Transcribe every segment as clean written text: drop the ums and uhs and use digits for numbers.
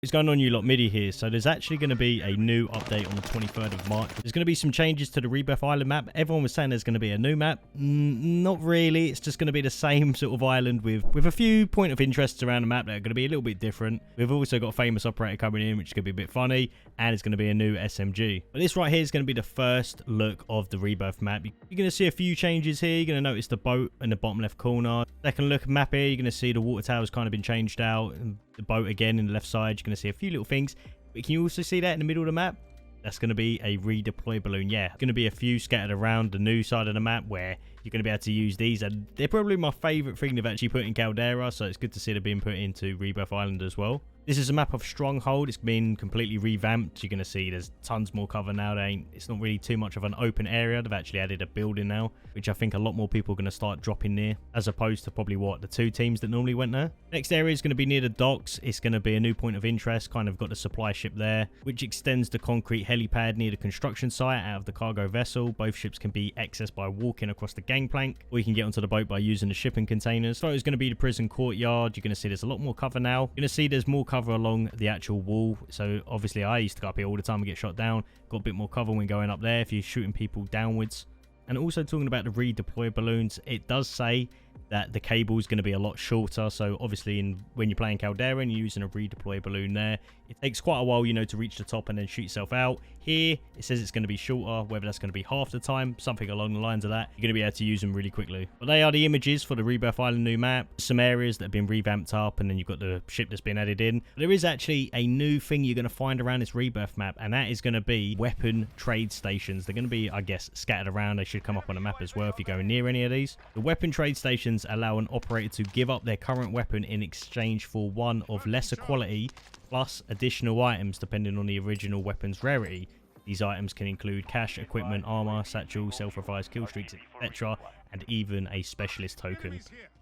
What's going on, you lot? MIDI here. So there's actually going to be a new update on the 23rd of March. There's going to be some changes to the Rebirth Island map. Everyone was saying there's going to be a new map. Not really. It's just going to be the same sort of island with a few point of interests around the map that are going to be a little bit different. We've also got a famous operator coming in, which is going to be a bit funny, and it's going to be a new SMG. But this right here is going to be the first look of the Rebirth map. You're going to see a few changes here. You're going to notice the boat in the bottom left corner. Second look map here, you're going to see the water tower's kind of been changed out. And the boat again in the left side, you're going to see a few little things. But can you also see that in the middle of the map? That's going to be a redeploy balloon. Yeah, going to be a few scattered around the new side of the map where you're going to be able to use these. And they're probably my favourite thing they've actually put in Caldera, so it's good to see they're being put into Rebirth Island as well. This is a map of Stronghold. It's been completely revamped. You're going to see there's tons more cover now. It's not really too much of an open area. They've actually added a building now, which I think a lot more people are going to start dropping near, as opposed to probably the two teams that normally went there. Next area is going to be near the docks. It's going to be a new point of interest. Kind of got the supply ship there, which extends the concrete helipad near the construction site out of the cargo vessel. Both ships can be accessed by walking across the gangplank, or you can get onto the boat by using the shipping containers. So it's going to be the prison courtyard. You're going to see there's a lot more cover now. You're going to see there's more cover along the actual wall. So obviously I used to go up here all the time and get shot down. Got a bit more cover when going up there if you're shooting people downwards. And also talking about the redeploy balloons, it does say that the cable is going to be a lot shorter. So obviously when you're playing Caldera and you're using a redeploy balloon there, it takes quite a while, you know, to reach the top and then shoot yourself out. Here, it says it's going to be shorter, whether that's going to be half the time, something along the lines of that. You're going to be able to use them really quickly. But they are the images for the Rebirth Island new map. Some areas that have been revamped up, and then you've got the ship that's been added in. There is actually a new thing you're going to find around this Rebirth map, and that is going to be weapon trade stations. They're going to be, I guess, scattered around. They should come up on the map as well if you go near any of these. The weapon trade stations allow an operator to give up their current weapon in exchange for one of lesser quality, plus additional items depending on the original weapon's rarity. These items can include cash, equipment, armor, satchels, self-revised kill streaks, etc., and even a specialist token.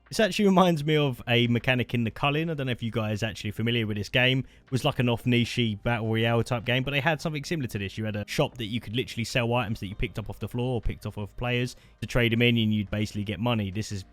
This actually reminds me of a mechanic in the Culling. I don't know if you guys are actually familiar with this game. It was like an off-niche battle royale type game, but they had something similar to this. You had a shop that you could literally sell items that you picked up off the floor or picked off of players to trade them in, and you'd basically get money. This is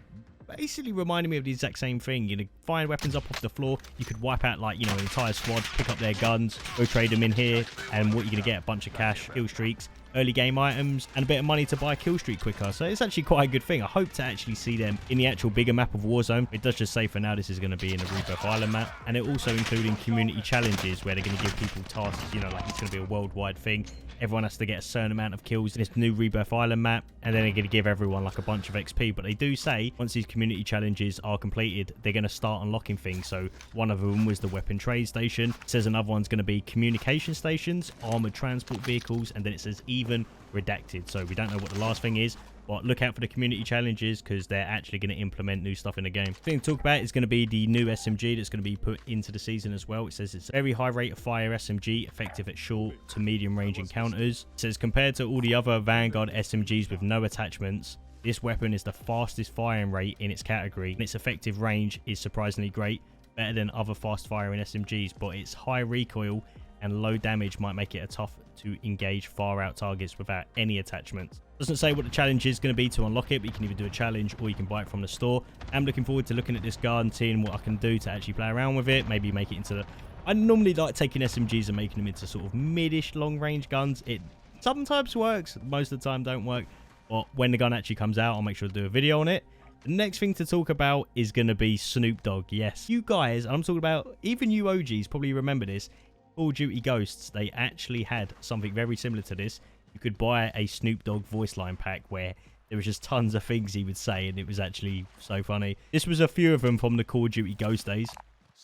basically reminding me of the exact same thing. You know, find weapons up off the floor. You could wipe out, like, you know, an entire squad, pick up their guns, go trade them in here, and what you're going to get, a bunch of cash, kill streaks, early game items, and a bit of money to buy a kill streak quicker. So it's actually quite a good thing. I hope to actually see them in the actual bigger map of Warzone. It does just say for now this is going to be in the Rebirth Island map, and it also including community challenges where they're going to give people tasks, you know, like it's going to be a worldwide thing. Everyone has to get a certain amount of kills in this new Rebirth Island map, and then they're going to give everyone like a bunch of XP. But they do say once these community challenges are completed, they're going to start unlocking things. So one of them was the weapon trade station. It says another one's going to be communication stations, armored transport vehicles, and then it says even redacted. So we don't know what the last thing is, but look out for the community challenges because they're actually going to implement new stuff in the game. The thing to talk about is going to be the new SMG that's going to be put into the season as well. It says it's a very high rate of fire SMG, effective at short to medium range encounters. It says compared to all the other Vanguard SMGs with no attachments, this weapon is the fastest firing rate in its category, and its effective range is surprisingly great, better than other fast firing SMGs, but its high recoil and low damage might make it tough to engage far out targets without any attachments. Doesn't say what the challenge is going to be to unlock it, but you can either do a challenge or you can buy it from the store. I'm looking forward to looking at this gun, seeing what I can do to actually play around with it, maybe make it into the... I normally like taking SMGs and making them into sort of mid-ish long range guns. It sometimes works, most of the time don't work, but when the gun actually comes out, I'll make sure to do a video on it. The next thing to talk about is going to be Snoop Dogg. Yes, you guys, I'm talking about, even you OGs probably remember this, Call of Duty Ghosts, they actually had something very similar to this. You could buy a Snoop Dogg voice line pack where there was just tons of things he would say, and it was actually so funny. This was a few of them from the Call of Duty Ghost days.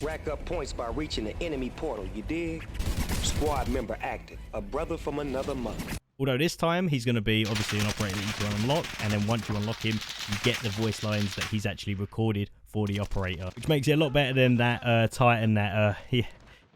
Rack up points by reaching the enemy portal, you dig? Squad member active, a brother from another mother. Although this time he's going to be obviously an operator that you can unlock, and then once you unlock him, you get the voice lines that he's actually recorded for the operator, which makes it a lot better than that Titan that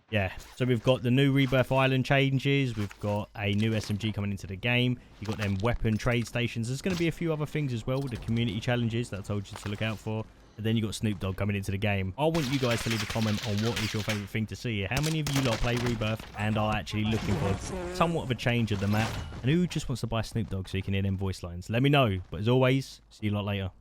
yeah, so we've got the new Rebirth Island changes. We've got a new SMG coming into the game. You've got them weapon trade stations. There's going to be a few other things as well with the community challenges that I told you to look out for. And then you've got Snoop Dogg coming into the game. I want you guys to leave a comment on what is your favourite thing to see here. How many of you lot play Rebirth and are actually looking for somewhat of a change of the map? And who just wants to buy Snoop Dogg so you can hear them voice lines? Let me know. But as always, see you lot later.